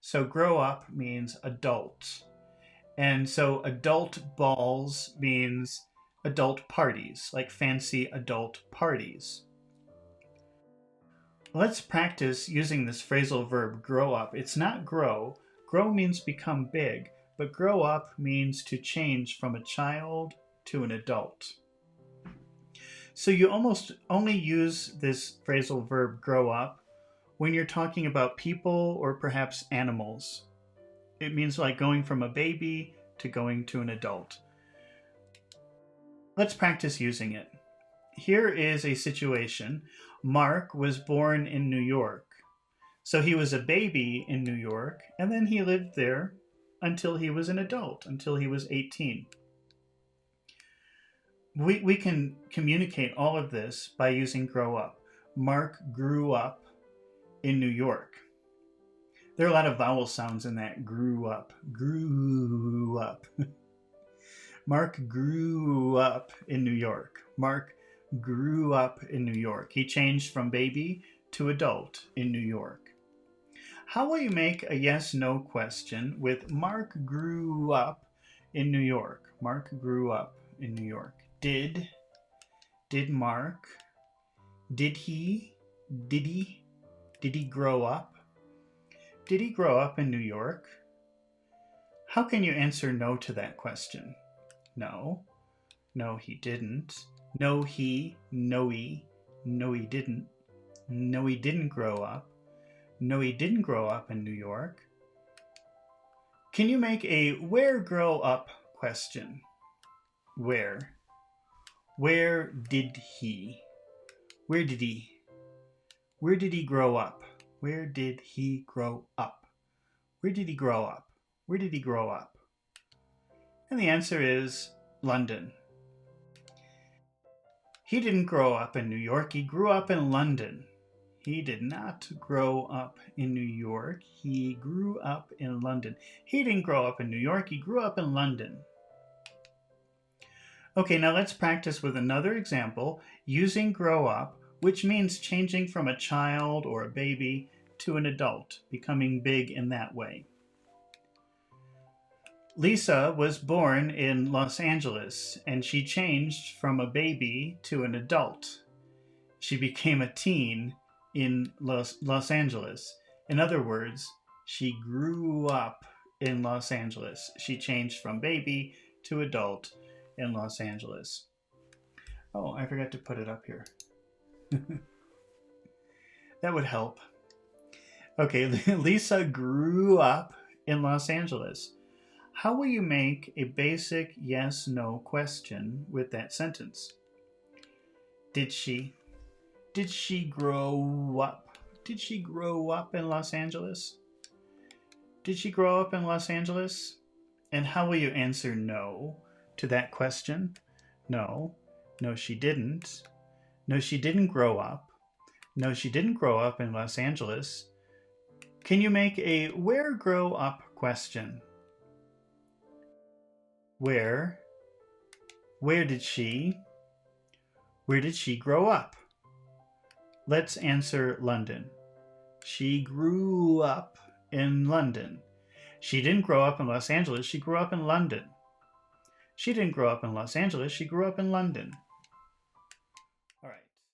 So grow up means adult. And so adult balls means adult parties, like fancy adult parties. Let's practice using this phrasal verb grow up. It's not grow. Grow means become big, but grow up means to change from a child to an adult. So you almost only use this phrasal verb grow up when you're talking about people or perhaps animals. It means like going from a baby to going to an adult. Let's practice using it. Here is a situation. Mark was born in New York. So he was a baby in New York, and then he lived there until he was an adult, until he was 18. We can communicate all of this by using grow up. Mark grew up in New York. There are a lot of vowel sounds in that grew up. Grew up. Mark grew up in New York. Mark grew up in New York. He changed from baby to adult in New York. How will you make a yes-no question with Mark grew up in New York? Mark grew up in New York. Did Mark, did he grow up? Did he grow up in New York? How can you answer no to that question? No, he didn't. No, he didn't. No, he didn't grow up. No, he didn't grow up in New York. Can you make a where grow up question? Where? Where did he? Where did he? Where did he grow up? Where did he grow up? Where did he grow up? Where did he grow up? And the answer is London. He didn't grow up in New York. He grew up in London. He did not grow up in New York. He grew up in London. He didn't grow up in New York. He grew up in London. Okay, now let's practice with another example using grow up, which means changing from a child or a baby to an adult, becoming big in that way. Lisa was born in Los Angeles, and she changed from a baby to an adult. She became a teen in Los Angeles. In other words, she grew up in Los Angeles. She changed from baby to adult in Los Angeles. Oh, I forgot to put it up here. That would help. Okay, Lisa grew up in Los Angeles. How will you make a basic yes-no question with that sentence? Did she grow up? Did she grow up in Los Angeles? Did she grow up in Los Angeles? And how will you answer no to that question? No, she didn't. No, she didn't grow up. No, she didn't grow up in Los Angeles. Can you make a where grow up question? Where did she grow up? Let's answer London. She grew up in London. She didn't grow up in Los Angeles. She grew up in London. She didn't grow up in Los Angeles. She grew up in London.